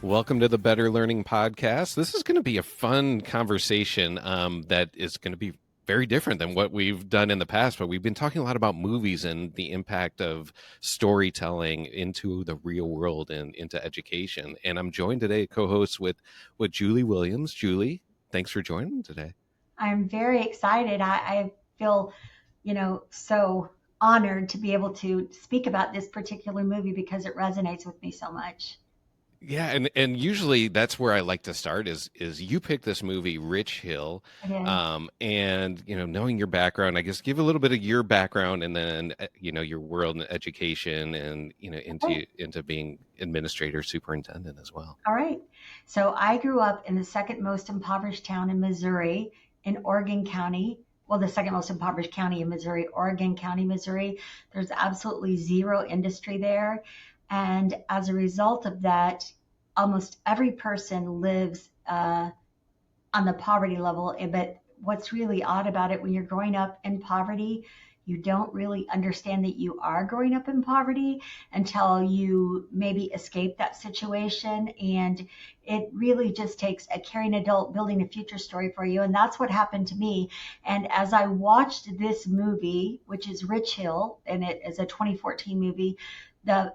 Welcome to the Better Learning Podcast. This is going to be a fun conversation that is going to be very different than what we've done in the past, but we've been talking a lot about movies and the impact of storytelling into the real world and into education. And I'm joined today, co-host with Julie Williams. Julie, thanks for joining today. I'm very excited. I feel, so honored to be able to speak about this particular movie because it resonates with me so much. Yeah, and usually that's where I like to start is you pick this movie, Rich Hill, It is. and knowing your background, I guess give a little bit of your background and then your world in education and Okay. into being administrator, superintendent as well. All right. So I grew up in the second most impoverished town in Missouri, in Oregon County. Well, the second most impoverished county in Missouri, Oregon County, Missouri. There's absolutely zero industry there. And as a result of that, almost every person lives on the poverty level. But what's really odd about it, when you're growing up in poverty, you don't really understand that you are growing up in poverty until you maybe escape that situation. And it really just takes a caring adult building a future story for you. And that's what happened to me. And as I watched this movie, which is Rich Hill, and it is a 2014 movie,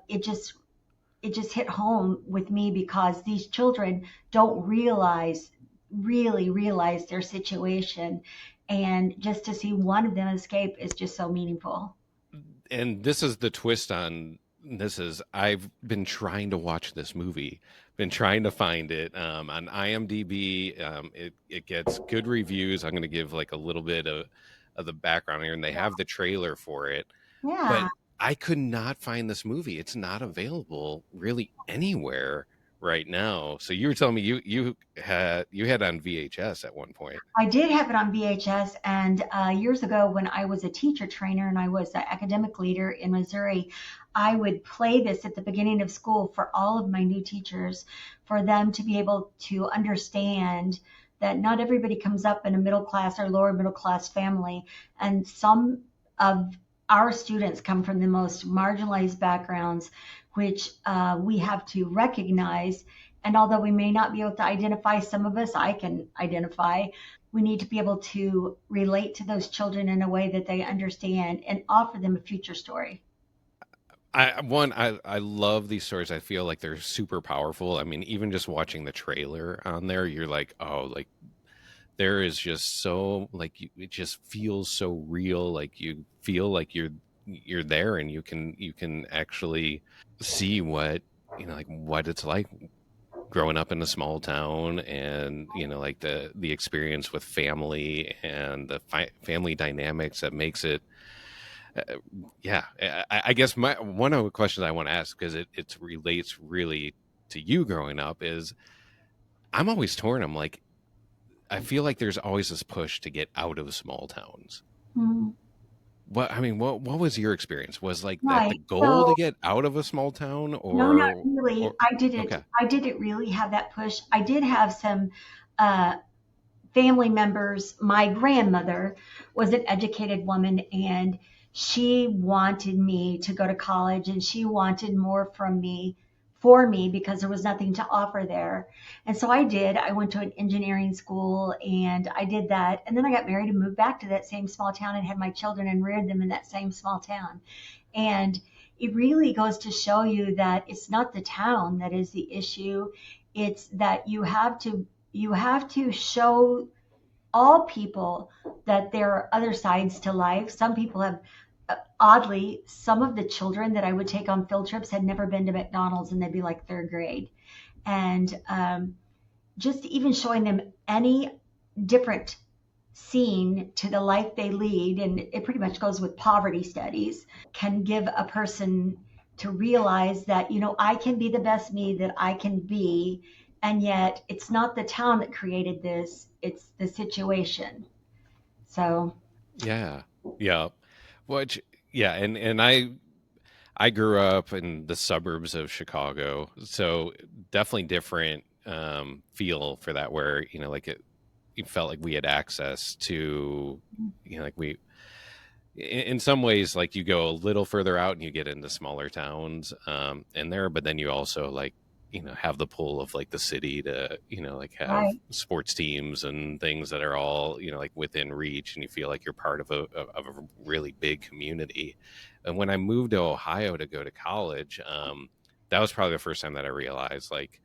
it just hit home with me because these children don't really realize their situation. And just to see one of them escape is just so meaningful. And this is the twist on this is I've been trying to watch this movie, been trying to find it on IMDb. It gets good reviews. I'm going to give like a little bit of the background here, and they have the trailer for it, but Yeah. I could not find this movie. It's not available really anywhere right now. So you were telling me you had on VHS at one point. I did have it on VHS, and years ago when I was a teacher trainer and I was an academic leader in Missouri, I would play this at the beginning of school for all of my new teachers, for them to be able to understand that not everybody comes up in a middle class or lower middle class family, and some of our students come from the most marginalized backgrounds, which we have to recognize. And although we may not be able to identify, some of us I can identify, we need to be able to relate to those children in a way that they understand and offer them a future story. I love these stories. I feel like they're super powerful. I mean, even just watching the trailer on there, you're like, oh, like there is just so like it just feels so real. Like you feel like you're there, and you can actually see what like what it's like growing up in a small town, and like the experience with family and the family dynamics that makes it. Yeah, I guess my one of the questions I want to ask, because it relates really to you growing up, is I'm always torn. I'm like, I feel like there's always this push to get out of small towns. Mhm. What was your experience? Was like that the Right. goal to So get out of a small town, no, not or really. I didn't. okay. I didn't really have that push. I did have some uh, family members. My grandmother was an educated woman, and she wanted me to go to college, and she wanted more from me for me because there was nothing to offer there. And so I did. I went to an engineering school and I did that. And then I got married and moved back to that same small town and had my children and reared them in that same small town. And it really goes to show you that it's not the town that is the issue. It's that you have to show all people that there are other sides to life. Some people have, oddly, some of the children that I would take on field trips had never been to McDonald's and they'd be like third grade. And just even showing them any different scene to the life they lead, and it pretty much goes with poverty studies, can give a person to realize that, I can be the best me that I can be. And yet it's not the town that created this, it's the situation. So, Yeah, yeah. Which yeah, and I grew up in the suburbs of Chicago, so definitely different feel for that, where like it felt like we had access to like we in some ways, like you go a little further out and you get into smaller towns, in there, but then you also like have the pull of like the city to, like have Right. sports teams and things that are all, like within reach, and you feel like you're part of a really big community. And when I moved to Ohio to go to college, that was probably the first time that I realized like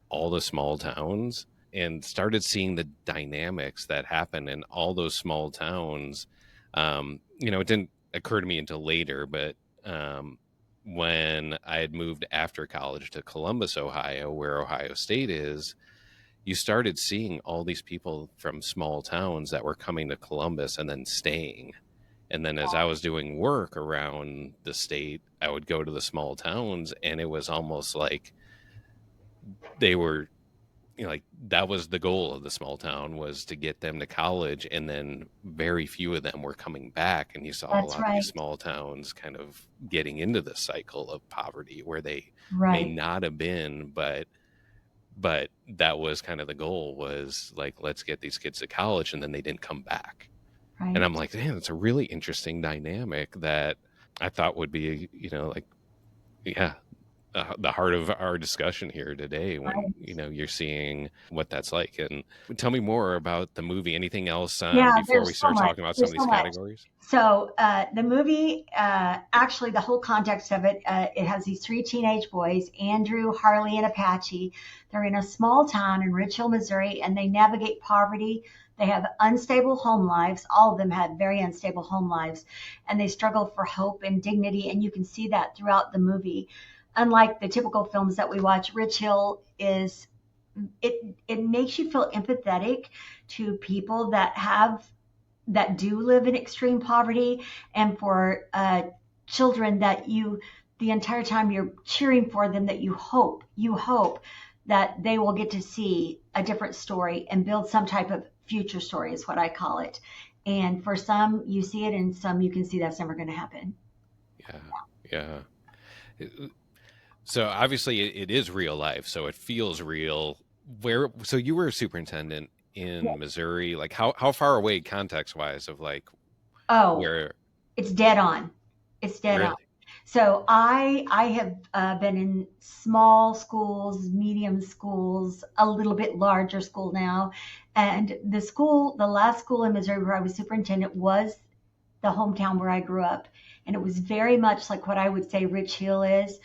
all the small towns, and started seeing the dynamics that happen in all those small towns. It didn't occur to me until later, but when I had moved after college to Columbus, Ohio, where Ohio State is, you started seeing all these people from small towns that were coming to Columbus and then staying. And then as I was doing work around the state, I would go to the small towns, and it was almost like they were, like that was the goal of the small town, was to get them to college, and then very few of them were coming back, and you saw a That's lot of these right. small towns kind of getting into the cycle of poverty where they may Right. not have been, but that was kind of the goal, was like, let's get these kids to college, and then they didn't come back. And I'm Right. like, man, it's a really interesting dynamic that I thought would be, like, yeah, the heart of our discussion here today, when Right. you're seeing what that's like. And tell me more about the movie. Anything else Yeah, before we there's so start much. talking about some There's of so these much. categories? So the movie, actually, the whole context of it, it has these three teenage boys, Andrew, Harley, and Apache. They're in a small town in Rich Hill, Missouri, and they navigate poverty. They have unstable home lives. All of them have very unstable home lives, and they struggle for hope and dignity. And you can see that throughout the movie. Unlike the typical films that we watch, Rich Hill is it makes you feel empathetic to people that do live in extreme poverty, and for children that you the entire time you're cheering for them, that you hope that they will get to see a different story and build some type of future story, is what I call it. And for some you see it, and some you can see that's never going to happen. Yeah, yeah. So obviously it is real life, so it feels real. So you were a superintendent in Missouri. Like how far away, context wise, of like Oh, where? it's dead on. It's dead on. Really? So I have been in small schools, medium schools, a little bit larger school now, and the last school in Missouri where I was superintendent was the hometown where I grew up, and it was very much like what I would say Rich Hill is.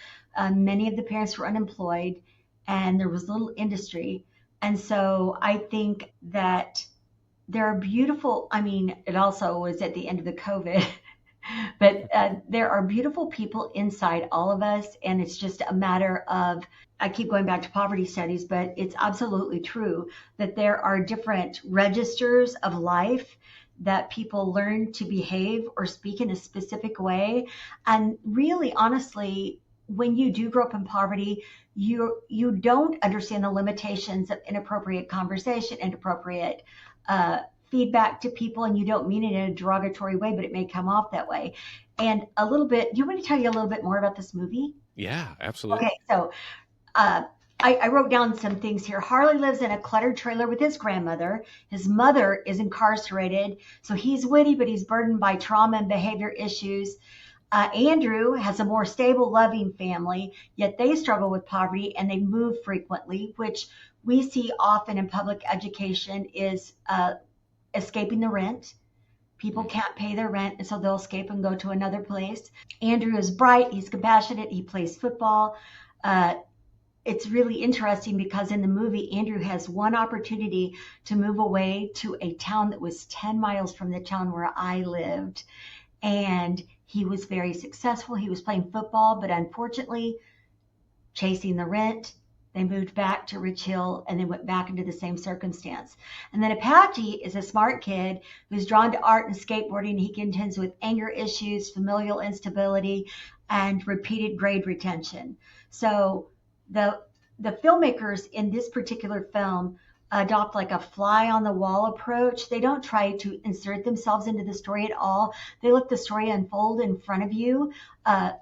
Many of the parents were unemployed, and there was little industry, and so I think that there are beautiful. I mean, it also was at the end of the COVID. But there are beautiful people inside all of us, and it's just a matter of, I keep going back to poverty studies, but it's absolutely true that there are different registers of life that people learn to behave or speak in a specific way. And really, honestly, when you do grow up in poverty, you don't understand the limitations of inappropriate conversation, inappropriate uh, feedback to people, and you don't mean it in a derogatory way, but it may come off that way. And a little bit, do you want me to tell you a little bit more about this movie? Yeah, Okay, absolutely. so uh, I wrote down some things here. Harley lives in a cluttered trailer with his grandmother. His mother is incarcerated, so he's witty, but he's burdened by trauma and behavior issues. Andrew has a more stable, loving family, yet they struggle with poverty and they move frequently, which we see often in public education is escaping the rent. People Mm. can't pay their rent, and so they'll escape and go to another place. Andrew is bright, he's compassionate, he plays football. Uh, it's really interesting because in the movie, Andrew has one opportunity to move away to a town that was 10 miles from the town where I lived. And he was very successful. He was playing football, but unfortunately, chasing the rent, they moved back to Rich Hill and then went back into the same circumstance. And then Apache is a smart kid who's drawn to art and skateboarding. He contends with anger issues, familial instability, and repeated grade retention. So the the filmmakers in this particular film adopt like a fly on the wall approach. They don't try to insert themselves into the story at all. They let the story unfold in front of you,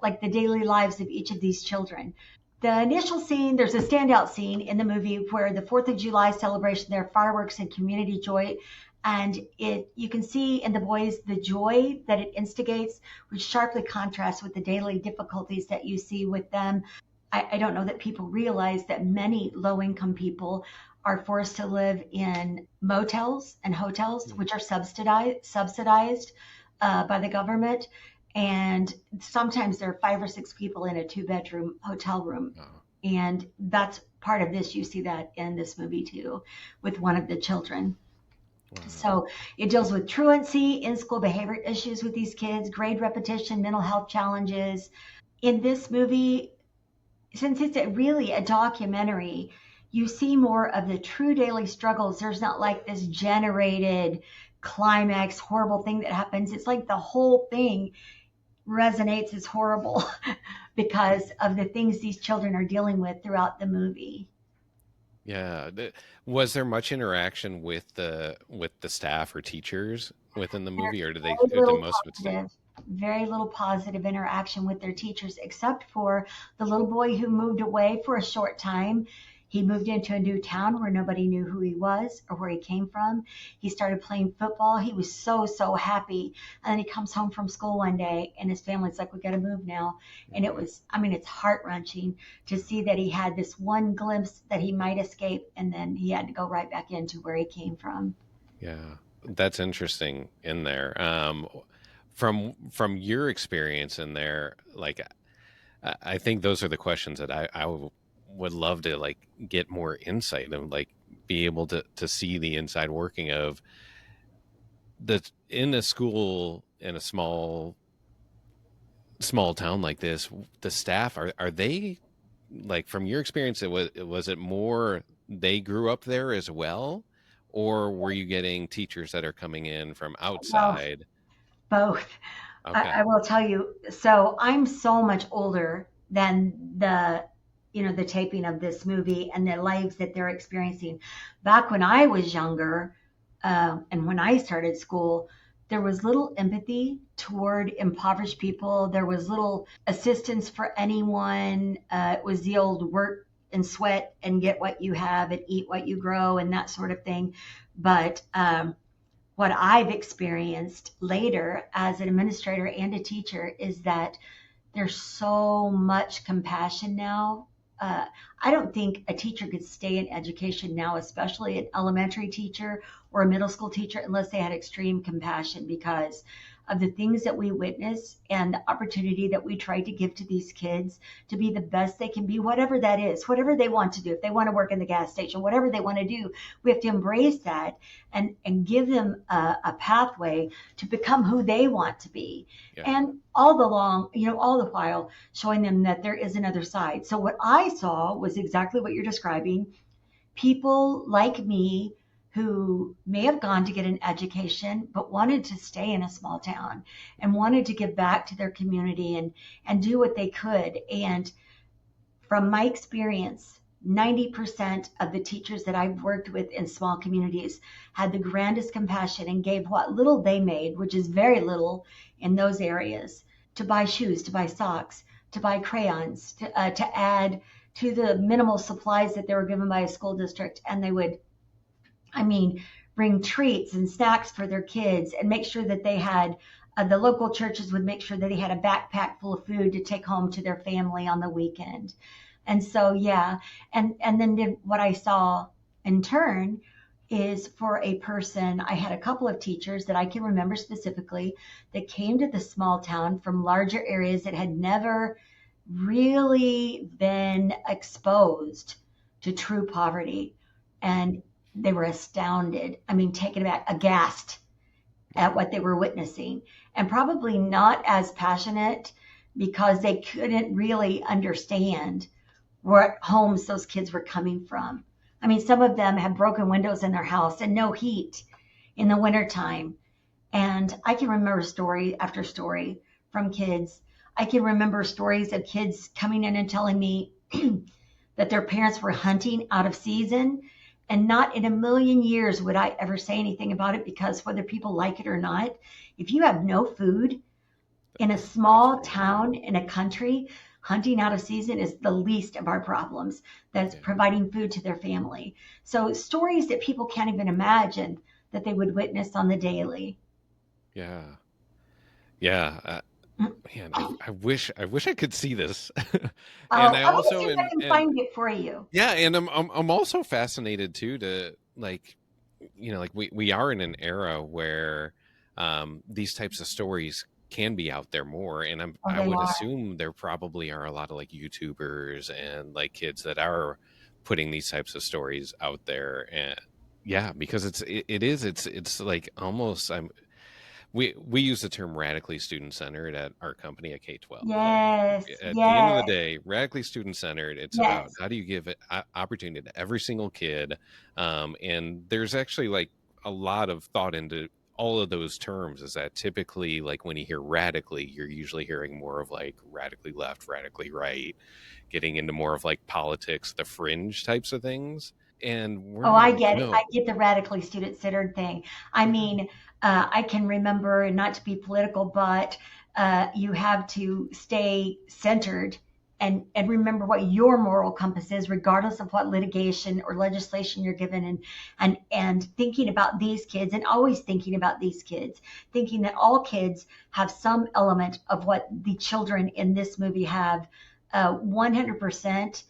like the daily lives of each of these children. The initial scene, there's a standout scene in the movie where the 4th of July celebration, there are fireworks and community joy. And you can see in the boys the joy that it instigates, which sharply contrasts with the daily difficulties that you see with them. I don't know that people realize that many low income people are forced to live in motels and hotels, which are subsidized by the government. And sometimes there are 5 or 6 people in a 2 bedroom hotel room. Oh, And that's part of this. You see that in this movie too, with one of the children. wow. So it deals with truancy, in school behavior issues with these kids, grade repetition, mental health challenges. In this movie, since it's really a documentary, you see more of the true daily struggles. There's not like this generated climax, horrible thing that happens. It's like the whole thing resonates as horrible because of the things these children are dealing with throughout the movie. Yeah. Was there much interaction with the staff or teachers within the movie, Very or did little most of it stay? positive, very little positive interaction with their teachers, except for the little boy who moved away for a short time. He moved into a new town where nobody knew who he was or where he came from. He started playing football. He was so, so happy. And then he comes home from school one day and his family's like, we got to move now. And it Mhm. was, I mean, it's heart wrenching to see that he had this one glimpse that he might escape and then he had to go right back into where he came from. Yeah, that's interesting in there. From your experience in there, like I think those are the questions that would love to like get more insight and like be able to see the inside working of the in a school in a small town like this. The staff, are they, like, from your experience, was it more they grew up there as well, or were you getting teachers that are coming in from Well, outside? both. I Okay. will tell you. So I'm so much older than the taping of this movie and the lives that they're experiencing. Back when I was younger, and when I started school, there was little empathy toward impoverished people. There was little assistance for anyone. It was the old work and sweat and get what you have and eat what you grow and that sort of thing. But what I've experienced later as an administrator and a teacher is that there's so much compassion now. Uh, I don't think a teacher could stay in education now, especially an elementary teacher or a middle school teacher, unless they had extreme compassion because of the things that we witness and the opportunity that we try to give to these kids to be the best they can be, whatever that is, whatever they want to do. If they want to work in the gas station, whatever they want to do, we have to embrace that and give them a pathway to become who they want to be. Yeah. And all the long, all the while showing them that there is another side. So what I saw was exactly what you're describing. People like me who may have gone to get an education but wanted to stay in a small town and wanted to give back to their community and do what they could. And from my experience, 90% of the teachers that I've worked with in small communities had the grandest compassion and gave what little they made, which is very little in those areas, to buy shoes, to buy socks, to buy crayons, to add to the minimal supplies that they were given by a school district. And they would, I mean, bring treats and snacks for their kids and make sure that they had the local churches would make sure that they had a backpack full of food to take home to their family on the weekend. And so, yeah. And then what I saw in turn is for a person, I had a couple of teachers that I can remember specifically that came to the small town from larger areas that had never really been exposed to true poverty. And they were astounded. I mean, taken aback, aghast at Wow. what they were witnessing, and probably not as passionate because they couldn't really understand what homes those kids were coming from. I mean, some of them had broken windows in their house and no heat in the wintertime. And I can remember story after story from kids. I can remember stories of kids coming in and telling me that their parents were hunting out of season. And not in a million years would I ever say anything about it because whether people like it or not, if you have no food in a That's small brutal. town in a country, hunting out of season is the least of our problems. That's Yeah. providing food to their family. So stories that people can't even imagine that they would witness on the daily. Yeah. Yeah. man, I wish I could see this. And Oh, I I'm gonna see also if I can and find it for you. yeah, and I'm also fascinated too to like, like we are in an era where these types of stories can be out there more, and Oh, I they would are. assume there probably are a lot of like YouTubers and like kids that are putting these types of stories out there. And yeah, because it's like almost we use the term radically student centered at our company at K-12. Like Yes, at the end of yes, the day, radically student centered. It's about yes. how do you give it opportunity to every single kid, and there's actually like a lot of thought into all of those terms. Is that typically like when you hear radically, you're usually hearing more of like radically left, radically right, getting into more of like politics, the fringe types of things. And we're Oh, I like, get it. I no, get the radically student-centered thing. I yeah, mean, I can remember, and not to be political, but you have to stay centered and remember what your moral compass is, regardless of what litigation or legislation you're given, and thinking about these kids, and always thinking about these kids, thinking that all kids have some element of what the children in this movie have, 100%.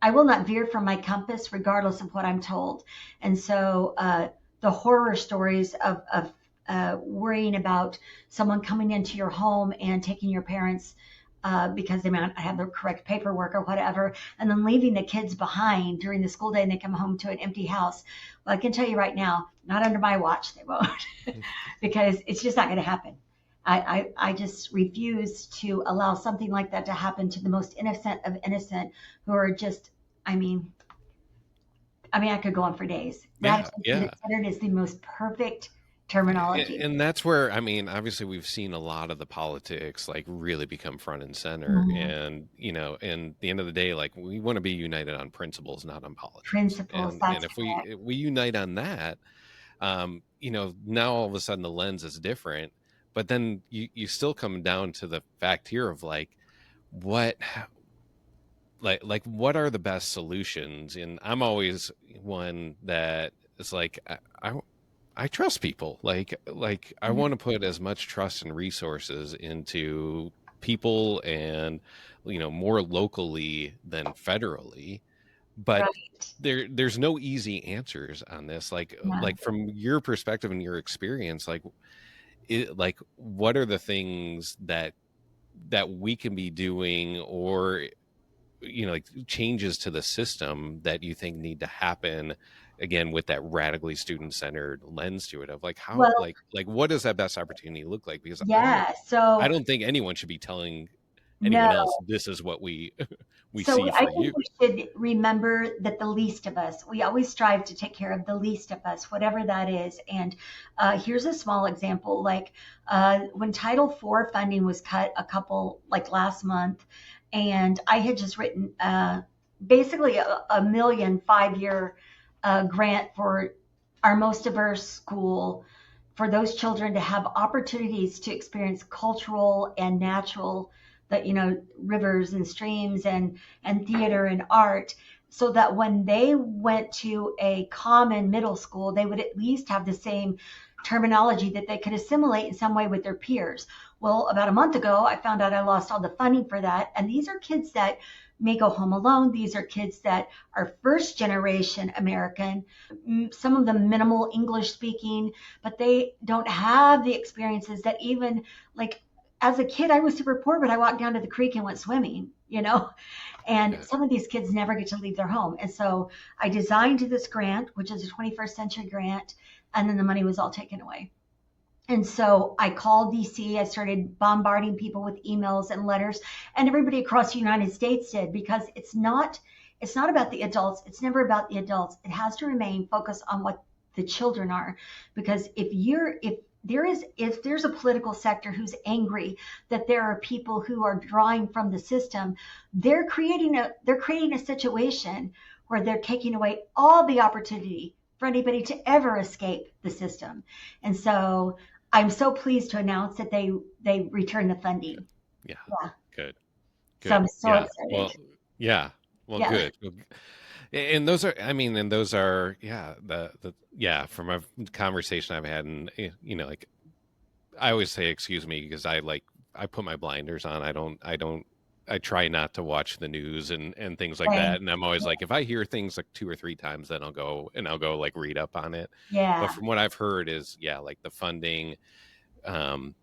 I will not veer from my compass regardless of what I'm told. And so the horror stories of worrying about someone coming into your home and taking your parents because they might not have the correct paperwork or whatever, and then leaving the kids behind during the school day and they come home to an empty house. Well, I can tell you right now, not under my watch, they won't, because it's just not going to happen. I just refuse to allow something like that to happen to the most innocent of innocent who are just, I mean, I could go on for days. yeah, Radically yeah. considered is the most perfect terminology. And that's where, I mean, obviously we've seen a lot of the politics like really become front and center. Mhm. And, and at the end of the day, like we want to be united on principles, not on politics. Principles, And that's if we correct. if we unite on that, now all of a sudden the lens is different. But then you still come down to the fact here of like what like what are the best solutions? And I'm always one that is like I trust people. Like I Mhm. want to put as much trust and resources into people and more locally than federally. But Right. there's no easy answers on this. Yeah. Like from your perspective and your experience, like what are the things that we can be doing, or like changes to the system that you think need to happen, again with that radically student centered lens to it, of like how Well, like what does that best opportunity look like? Because yeah. I So don't think anyone should be telling no. anyone else this is what we we So see I for think you. we should remember that the least of us, we always strive to take care of the least of us, whatever that is. And here's a small example. Like when Title IV funding was cut a couple, like last month, and I had just written basically a million 5-year grant for our most diverse school for those children to have opportunities to experience cultural and natural, that rivers and streams and theater and art, so that when they went to a common middle school they would at least have the same terminology that they could assimilate in some way with their peers. Well, about a month ago I found out I lost all the funding for that, and these are kids that may go home alone. These are kids that are first generation American, some of them minimal English speaking, but they don't have the experiences that, even like, as a kid I was super poor, but I walked down to the creek and went swimming. And Yeah, some of these kids never get to leave their home. And so I designed this grant, which is a 21st century grant, and then the money was all taken away. And so I called DC. I started bombarding people with emails and letters, and everybody across the United States did, because it's not about the adults. It's never about the adults. It has to remain focused on what the children are. Because if there's a political sector who's angry that there are people who are drawing from the system, they're creating a situation where they're taking away all the opportunity for anybody to ever escape the system. And so I'm so pleased to announce that they returned the funding. yeah, Yeah. good, So good, I'm so yeah, excited. well, yeah, well, Yeah. good. And those are, I mean, and those are, yeah, the yeah, from a conversation I've had, and like I always say excuse me because I like I put my blinders on. I try not to watch the news and things like Same. that. And I'm always like, if I hear things like two or three times, then I'll go like read up on it. But Yeah, from what I've heard is, yeah, like the funding, um,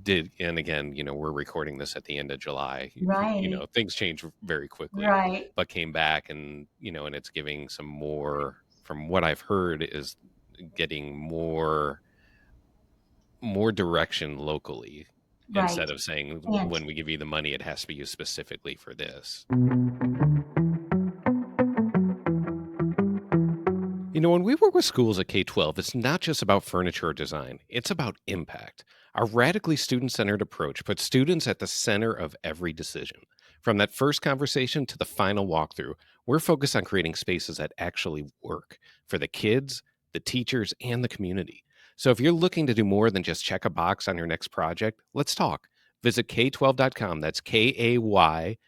did, and again, we're recording this at the end of July. right, Things change very quickly, right, but came back, and it's giving some more, from what I've heard, is getting more direction locally, right. instead of saying, And when we give you the money, it has to be used specifically for this. When we work with schools at K-12, it's not just about furniture or design, it's about impact. Our radically student-centered approach puts students at the center of every decision. From that first conversation to the final walkthrough, we're focused on creating spaces that actually work for the kids, the teachers, and the community. So if you're looking to do more than just check a box on your next project, let's talk. Visit K12.com. That's KAY-TWELVE.com,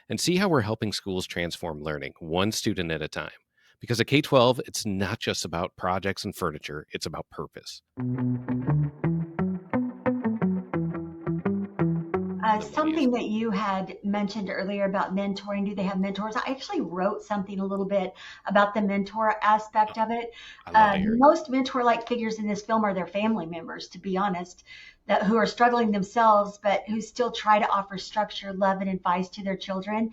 and see how we're helping schools transform learning one student at a time. Because at K-12, it's not just about projects and furniture, it's about purpose. something Amazing. that you had mentioned earlier about mentoring, do they have mentors? I actually wrote something a little bit about the mentor aspect of it. I love to hear it. Most mentor-like figures in this film are their family members, to be honest, that who are struggling themselves, but who still try to offer structure, love, and advice to their children.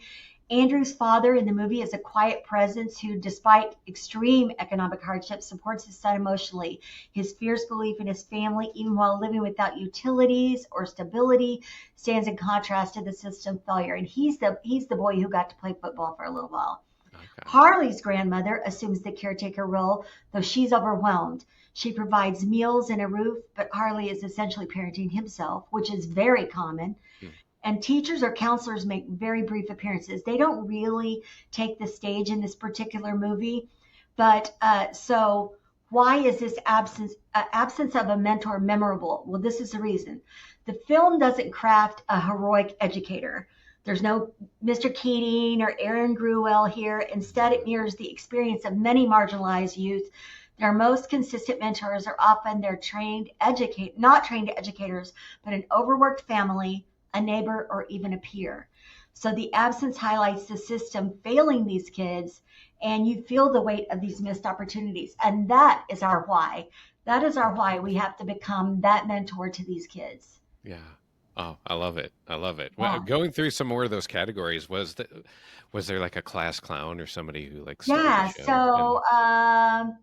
Andrew's father in the movie is a quiet presence who, despite extreme economic hardship, supports his son emotionally. His fierce belief in his family, even while living without utilities or stability, stands in contrast to the system failure. And he's the boy who got to play football for a little while. Okay. Harley's grandmother assumes the caretaker role, though she's overwhelmed. She provides meals and a roof, but Harley is essentially parenting himself, which is very common. Hmm. And teachers or counselors make very brief appearances. They don't really take the stage in this particular movie. But so why is this absence of a mentor memorable? Well, this is the reason. The film doesn't craft a heroic educator. There's no Mr. Keating or Aaron Gruwell here. Instead, it mirrors the experience of many marginalized youth. Their most consistent mentors are often not trained educators, but an overworked family, a neighbor, or even a peer. So the absence highlights the system failing these kids, and you feel the weight of these missed opportunities. And that is our why. That is our why. We have to become that mentor to these kids. Yeah. Oh, I love it. I love it. Well, Yeah. going through some more of those categories, was there like a class clown or somebody who like stole the Yeah. show? And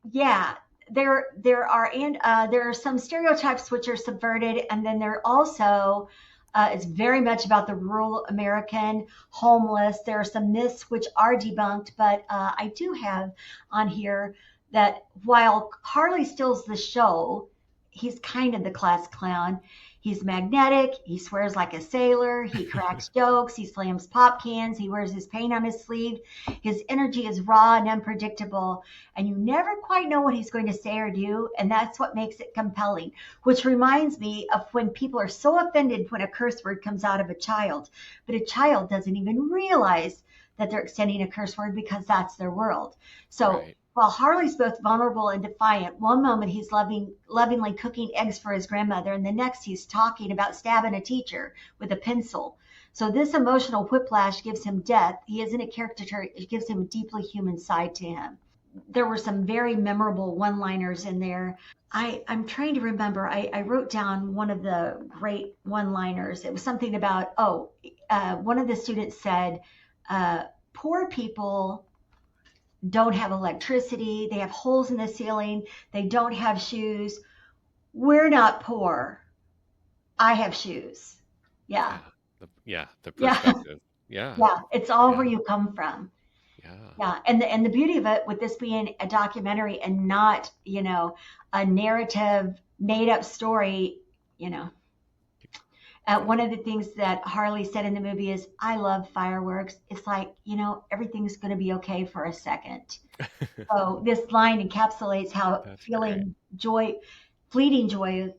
Yeah, there are some stereotypes which are subverted, and then there also it's very much about the rural American homeless. There are some myths which are debunked, but I do have on here that while Harley steals the show, he's kind of the class clown. He's magnetic. He swears like a sailor. He cracks jokes. He slams pop cans. He wears his paint on his sleeve. His energy is raw and unpredictable, and you never quite know what he's going to say or do, and that's what makes it compelling. Which reminds me of when people are so offended when a curse word comes out of a child, but a child doesn't even realize that they're extending a curse word because that's their world. So right. while Harley's both vulnerable and defiant, one moment he's lovingly cooking eggs for his grandmother, and the next he's talking about stabbing a teacher with a pencil. So this emotional whiplash gives him depth. He isn't a caricature. It gives him a deeply human side to him. There were some very memorable one-liners in there. I'm trying to remember. I wrote down one of the great one-liners. It was something about, one of the students said, poor people don't have electricity. They have holes in the ceiling. They don't have shoes. We're not poor. I have shoes. Yeah. The Yeah. perspective. Yeah. Yeah. It's all Yeah. where you come from. Yeah. Yeah. And the beauty of it, with this being a documentary and not, a narrative made up story, one of the things that Harley said in the movie is, I love fireworks. It's like, everything's going to be okay for a second. So this line encapsulates how That's great. feeling joy, fleeting joy,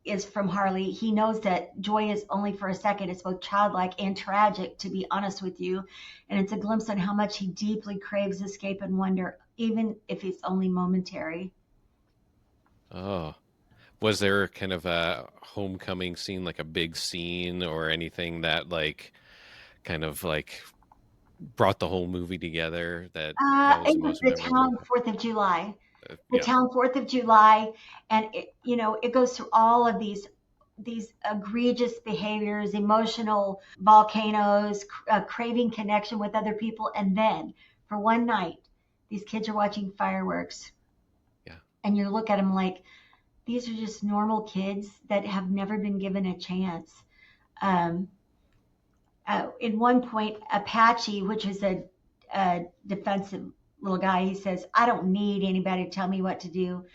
is from Harley. He knows that joy is only for a second. It's both childlike and tragic, to be honest with you. And it's a glimpse on how much he deeply craves escape and wonder, even if it's only momentary. Oh, was there kind of a homecoming scene, like a big scene or anything that like kind of like brought the whole movie together that was It the was most the memorable? town 4th of July. The Yeah. town 4th of July, and it goes through all of these egregious behaviors, emotional volcanoes, craving connection with other people, and then for one night, these kids are watching fireworks, Yeah. and you look at them like these are just normal kids that have never been given a chance. Um, in one point, Apache, which is a defensive little guy, he says, "I don't need anybody to tell me what to do."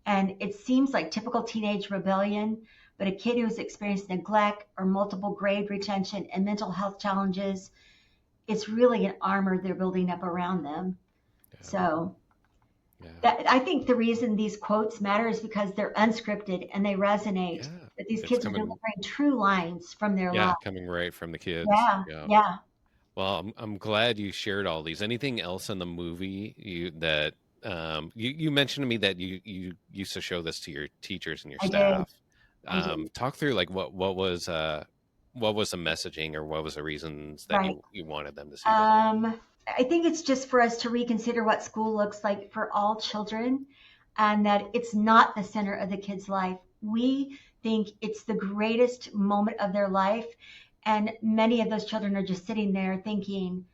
And it seems like typical teenage rebellion, but a kid who's experienced neglect or multiple grade retention and mental health challenges, it's really an armor they're building up around them. Yeah. So Yeah. that, I think the reason these quotes matter is because they're unscripted and they resonate. Yeah. That these It's kids are coming. delivering true lines from their Yeah, lives. coming right from the kids. Yeah, Yeah. yeah. Well, I'm glad you shared all these. Anything else in the movie you that you mentioned to me that you used to show this to your teachers and your I did. staff. I did. Talk through like what was the messaging or what was the reasons that Right. you wanted them to see that? I think it's just for us to reconsider what school looks like for all children and that it's not the center of the kid's life. We think it's the greatest moment of their life. And many of those children are just sitting there thinking,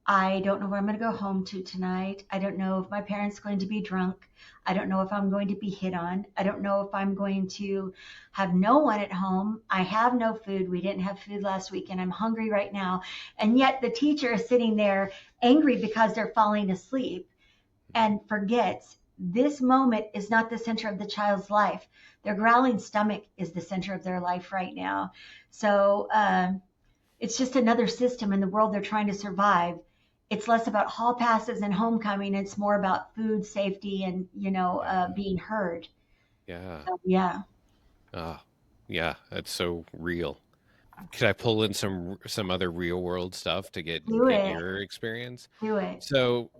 I don't know where I'm going to go home to tonight. I don't know if my parents are going to be drunk. I don't know if I'm going to be hit on. I don't know if I'm going to have no one at home. I have no food. We didn't have food last week and I'm hungry right now. And yet the teacher is sitting there angry because they're falling asleep and forgets this moment is not the center of the child's life. Their growling stomach is the center of their life right now. So, it's just another system in the world they're trying to survive. It's less about hall passes and homecoming. It's more about food safety and Yeah. being heard. Yeah. So yeah, Oh, yeah, that's so real. Could I pull in some other real world stuff to do get it, your experience? do it. So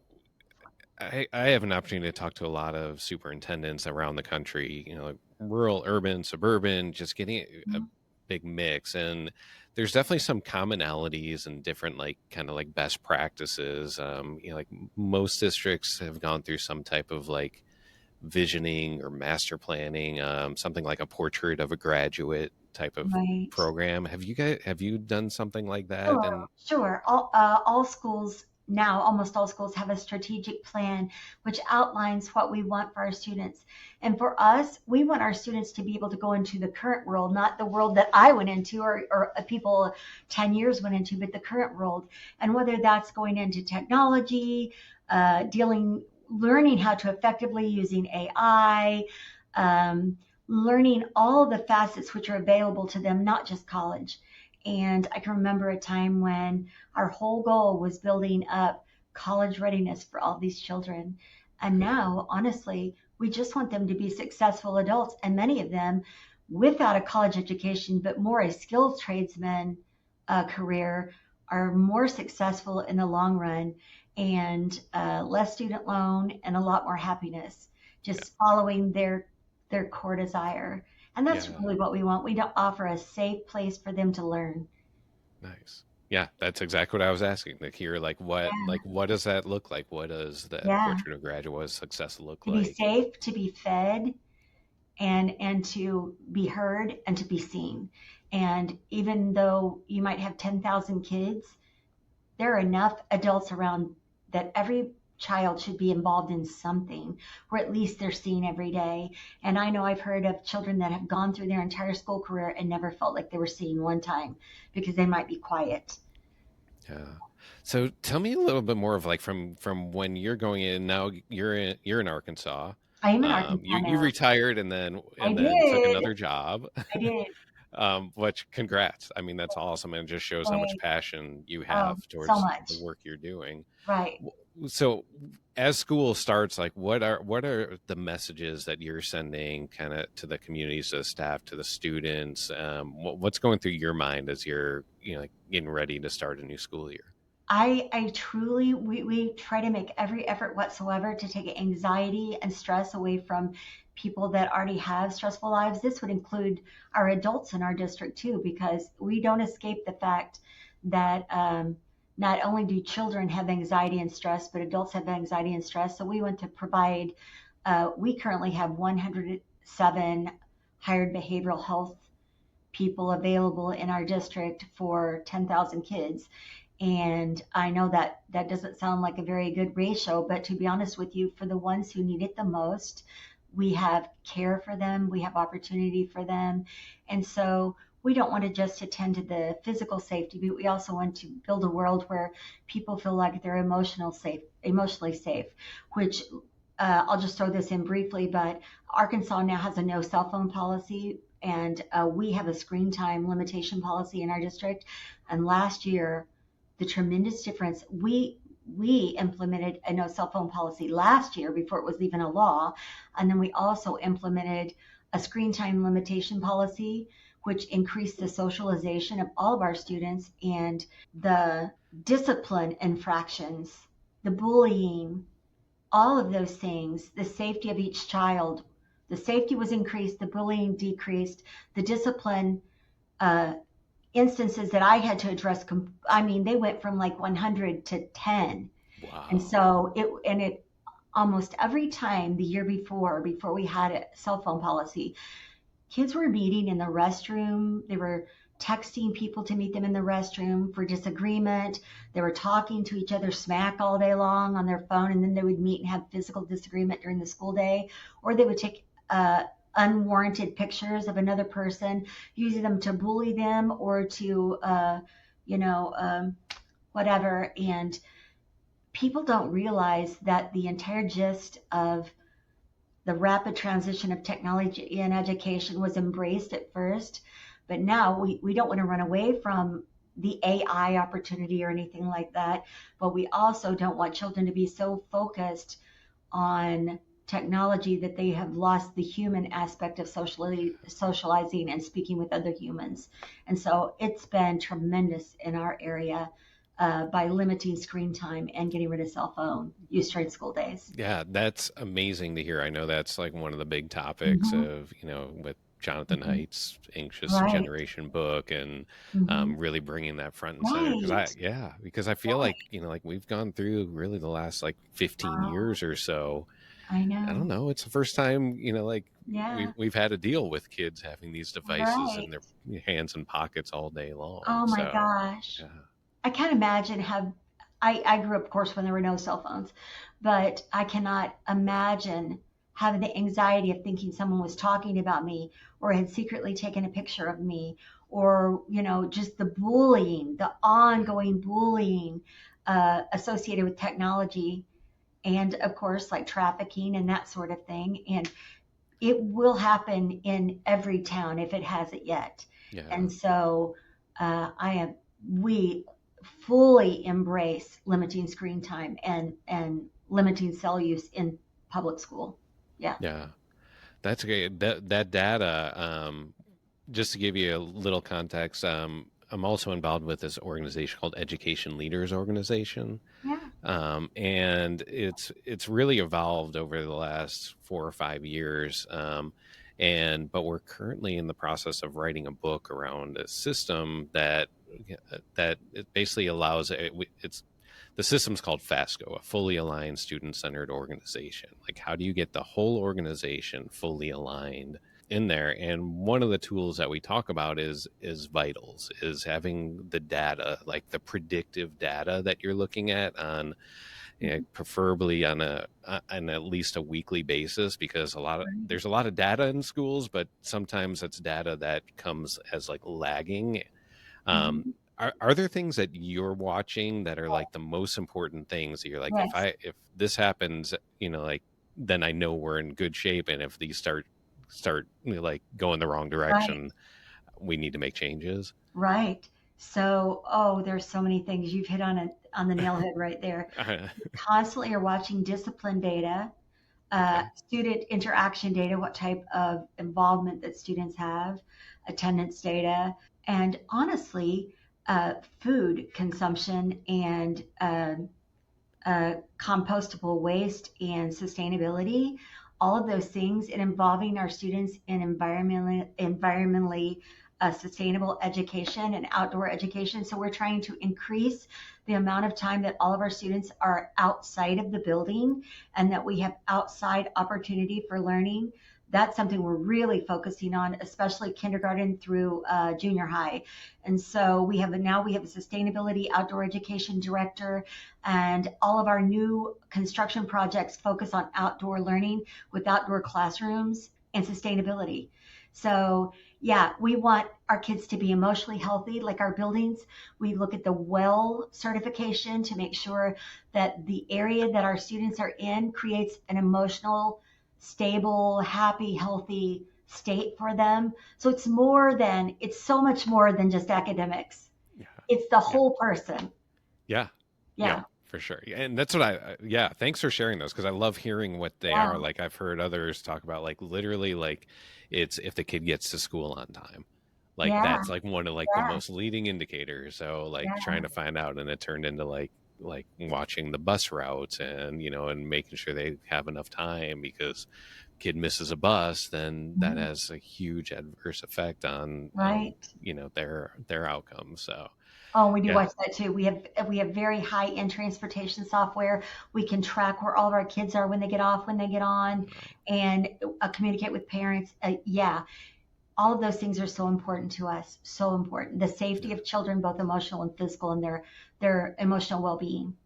I have an opportunity to talk to a lot of superintendents around the country, like rural, urban, suburban, just getting a Mhm. big mix. And there's definitely some commonalities and different, like, kind of like best practices. Like most districts have gone through some type of like visioning or master planning, something like a portrait of a graduate type of Right. program. Have you done something like that? Sure, And sure. All schools now, almost all schools have a strategic plan which outlines what we want for our students. And for us, we want our students to be able to go into the current world, not the world that I went into or people 10 years went into, but the current world. And whether that's going into technology, learning how to effectively using AI, um, learning all the facets which are available to them, not just college. And I can remember a time when our whole goal was building up college readiness for all these children. And now, honestly, we just want them to be successful adults. And many of them without a college education, but more a skilled tradesman career, are more successful in the long run and less student loan and a lot more happiness, yeah, just following their core desire. And that's yeah, really what we want. We don't offer a safe place for them to learn. nice. Yeah, that's exactly what I was asking. Like here, Yeah. like what does that look like? What does that Yeah. portrait of graduate success look To be like? safe, to be fed, and to be heard and to be seen. And even though you might have 10,000 kids, there are enough adults around that every child should be involved in something, or at least they're seen every day. And I know I've heard of children that have gone through their entire school career and never felt like they were seen one time because they might be quiet. Yeah. So tell me a little bit more of like from when you're going in now. You're in Arkansas. I am in Arkansas You now. retired I and then took did. another job. I did. Which congrats. I mean, that's awesome, and it just shows how much Thanks. passion you Oh, have so towards the much. work you're doing. Right. So as school starts, like what are the messages that you're sending kind of to the communities, to the staff, to the students? What's going through your mind as you're, like getting ready to start a new school year? I truly, we try to make every effort whatsoever to take anxiety and stress away from people that already have stressful lives. This would include our adults in our district too, because we don't escape the fact that not only do children have anxiety and stress, but adults have anxiety and stress. So we want to provide, we currently have 107 hired behavioral health people available in our district for 10,000 kids. And I know that that doesn't sound like a very good ratio, but to be honest with you, for the ones who need it the most, we have care for them, we have opportunity for them. And so we don't want to just attend to the physical safety, but we also want to build a world where people feel like they're emotionally safe, which I'll just throw this in briefly, but Arkansas now has a no cell phone policy, and we have a screen time limitation policy in our district. And last year, the tremendous difference, we implemented a no cell phone policy last year before it was even a law. And then we also implemented a screen time limitation policy, which increased the socialization of all of our students and the discipline infractions, the bullying, all of those things, the safety of each child. The safety was increased, the bullying decreased, the discipline instances that I had to address, I mean, they went from like 100 to 10. Wow. And so it almost every time the year before we had a cell phone policy, kids were meeting in the restroom. They were texting people to meet them in the restroom for disagreement. They were talking to each other smack all day long on their phone, and then they would meet and have physical disagreement during the school day, or they would take unwarranted pictures of another person, using them to bully them or to, whatever. And people don't realize that the entire gist of the rapid transition of technology in education was embraced at first, but now we don't want to run away from the AI opportunity or anything like that, but we also don't want children to be so focused on technology that they have lost the human aspect of socializing and speaking with other humans. And so it's been tremendous in our area by limiting screen time and getting rid of cell phone use during school days. Yeah, that's amazing to hear. I know that's like one of the big topics of, with Jonathan Mm-hmm. Haidt's Anxious Right. Generation book, and Mm-hmm. really bringing that front and center. Right. Because I feel Right. like, like we've gone through really the last like 15 Wow. years or so. I I don't know. know. It's the first time, like Yeah. we've had to deal with kids having these devices in Right. their hands and pockets all day long. Oh my So, gosh. yeah. I can't imagine how I grew up, of course, when there were no cell phones, but I cannot imagine having the anxiety of thinking someone was talking about me or had secretly taken a picture of me, or, just the bullying, the ongoing bullying associated with technology, and of course, like trafficking and that sort of thing. And it will happen in every town if it hasn't yet. Yeah. And so we fully embrace limiting screen time and limiting cell use in public school. Yeah. Yeah. That's great. That data, just to give you a little context, I'm also involved with this organization called Education Leaders Organization, Yeah. and it's really evolved over the last 4 or 5 years. But we're currently in the process of writing a book around a system that it basically allows it's the system's called FASCO, a fully aligned student-centered organization. Like, how do you get the whole organization fully aligned in there? And one of the tools that we talk about is vitals, is having the data, like the predictive data that you're looking at on, preferably on at least a weekly basis, because there's a lot of data in schools, but sometimes it's data that comes as like lagging. Mhm. Are there things that you're watching that are like the most important things that you're like, Yes. if this happens, like, then I know we're in good shape, and if these start like going the wrong Right. direction, we need to make changes? Right. So, there's so many things you've hit on the nail head right there. Constantly are watching discipline data, Okay. student interaction data, what type of involvement that students have, attendance data, and honestly, food consumption and compostable waste and sustainability. all of those things, and involving our students in environmentally sustainable education and outdoor education. So we're trying to increase the amount of time that all of our students are outside of the building and that we have outside opportunity for learning. That's something we're really focusing on, especially kindergarten through junior high. And so we have a sustainability outdoor education director, and all of our new construction projects focus on outdoor learning with outdoor classrooms and sustainability. So yeah, we want our kids to be emotionally healthy, like our buildings. We look at the WELL certification to make sure that the area that our students are in creates an emotional, stable, happy, healthy state for them. So it's so much more than just academics. Yeah. It's the Yeah. whole person. Yeah. Yeah, Yeah. for sure. And that's what yeah, thanks for sharing those, because I love hearing what they Yeah. are. Like I've heard others talk about, like, literally, like, it's if the kid gets to school on time. Like Yeah. that's like one of like the Yeah. most leading indicators. So like Yeah. trying to find out, and it turned into like watching the bus routes, and and making sure they have enough time, because kid misses a bus, then that Mhm. has a huge adverse effect on Right. their outcomes. So Oh, we do yeah. watch that too. We have very high end transportation software. We can track where all of our kids are when they get off, when they get on, and communicate with parents. Yeah, all of those things are so important to us. So important. The safety Yeah. of children, both emotional and physical, and their emotional well being.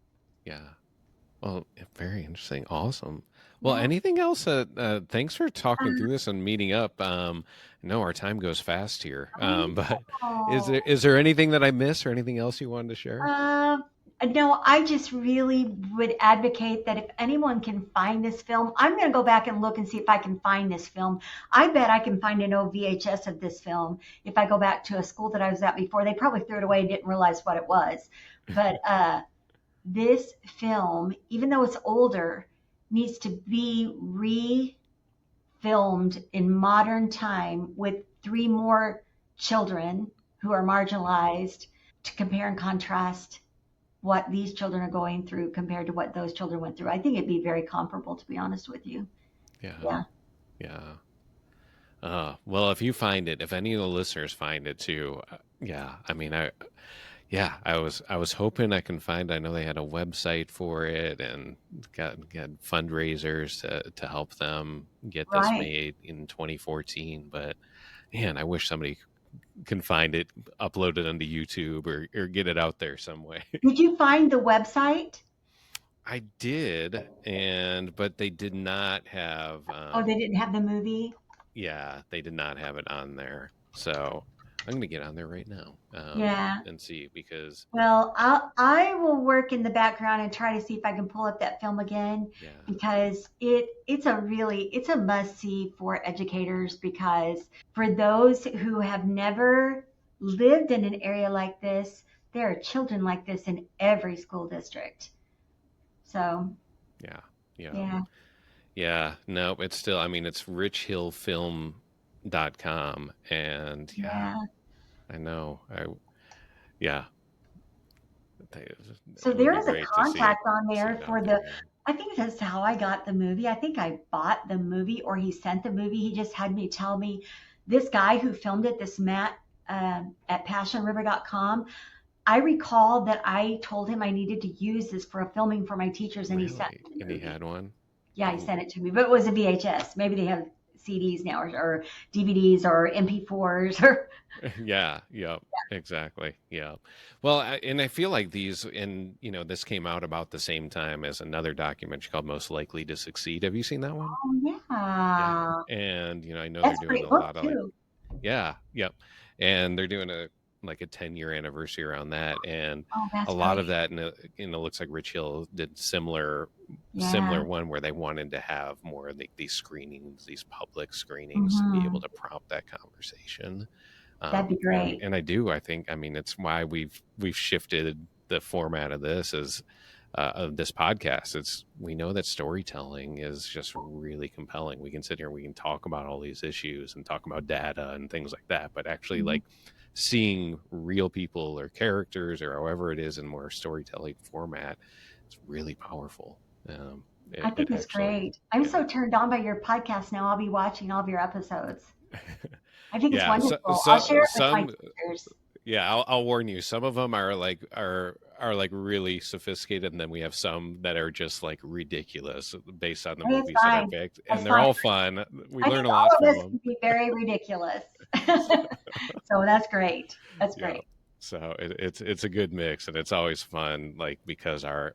Yeah. Well, very interesting. Awesome. Well, Yeah. anything else? Thanks for talking Uh, through this and meeting up. I know our time goes fast here. I But know. is there anything that I missed, or anything else you wanted to share? Um, no, I just really would advocate that if anyone can find this film, I'm going to go back and look and see if I can find this film. I bet I can find an old VHS of this film if I go back to a school that I was at before. They probably threw it away and didn't realize what it was. But this film, even though it's older, needs to be refilmed in modern time with three more children who are marginalized to compare and contrast what these children are going through compared to what those children went through. I think it'd be very comparable, to be honest with you. Yeah. Yeah. Yeah. Well, if you find it, if any of the listeners find it too, yeah. I mean, yeah, I was hoping I can find. I know they had a website for it, and got fundraisers to help them get this Right. made in 2014. But man, I wish somebody can find it, upload it onto YouTube, or get it out there some way. Did you find the website? I did, but they did not have. Oh, they didn't have the movie? Yeah, they did not have it on there. So I'm gonna get on there right now, Yeah. and see, because Well, I will work in the background and try to see if I can pull up that film again, yeah, because it's a must see for educators, because for those who have never lived in an area like this, there are children like this in every school district. So, yeah, yeah, yeah. yeah. No, it's still. I mean, it's richhillfilm.com, and yeah, Yeah. I know. Yeah, So it would there be is a great to contact on see there it out for there. the, I think that's how I got the movie. I think I bought the movie or he sent the movie. He just had me tell me this guy who filmed it, this Matt at passionriver.com. I recall that I told him I needed to use this for a filming for my teachers, and he sent Really, me the and he movie. had one. Yeah, he Oh, sent it to me, but it was a VHS. Maybe they have CDs now, or DVDs or MP4s or. yeah, yeah, exactly. Yeah. Well, and I feel like these, and this came out about the same time as another documentary called Most Likely to Succeed. Have you seen that one? Oh Yeah. yeah, And I know they're that's a doing great a book lot of like, too. yeah, yep. And they're doing a 10-year anniversary around that, and Oh, a that's lot great. of that, and it looks like Rich Hill did similar Yeah. one, where they wanted to have more of these screenings, these public screenings, to be able Hmm. to prompt that conversation. That'd be And great. I think, I mean, it's why we've shifted the format of this, as of this podcast. It's, we know that storytelling is just really compelling. We can sit here, we can talk about all these issues and talk about data and things like that, but actually, Mhm. like, seeing real people or characters, or however it is, in more storytelling format, it's really powerful. I It think it's actually, great. I'm yeah. so turned on by your podcast now. I'll be watching all of your episodes. I think it's Yeah, wonderful. I'll share it with my some, teachers. yeah, I'll warn you. Some of them are like really sophisticated, and then we have some that are just like ridiculous based on the Hey, it's movies that are fine. picked, That's and they're fine. all fun. We I learn think a all lot of from us them. can be very ridiculous. So that's great. That's Yeah. great. So it's a good mix, and it's always fun, like because our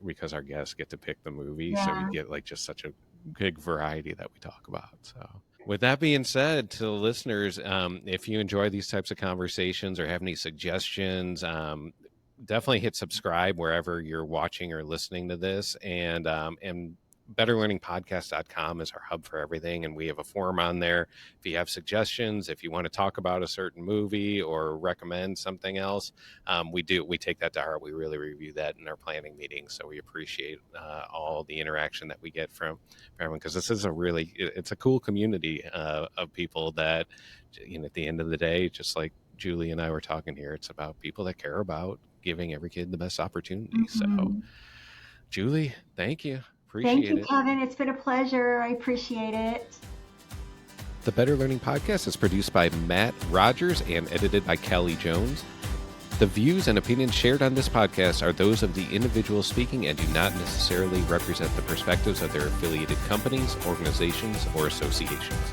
guests get to pick the movie, so we Yeah. get like just such a big variety that we talk about. So with that being said, to the listeners, if you enjoy these types of conversations or have any suggestions, definitely hit subscribe wherever you're watching or listening to this, and betterlearningpodcast.com is our hub for everything, and we have a forum on there. If you have suggestions, if you want to talk about a certain movie or recommend something else, we take that to heart. We really review that in our planning meetings, so we appreciate all the interaction that we get from everyone, because this is it's a cool community of people that, at the end of the day, just like Julie and I were talking here, it's about people that care about giving every kid the best opportunity. So Mhm. Julie, thank you. Thank Appreciate you, it. Kevin. It's been a pleasure. I appreciate it. The Better Learning Podcast is produced by Matt Rogers and edited by Kelly Jones. The views and opinions shared on this podcast are those of the individual speaking and do not necessarily represent the perspectives of their affiliated companies, organizations, or associations.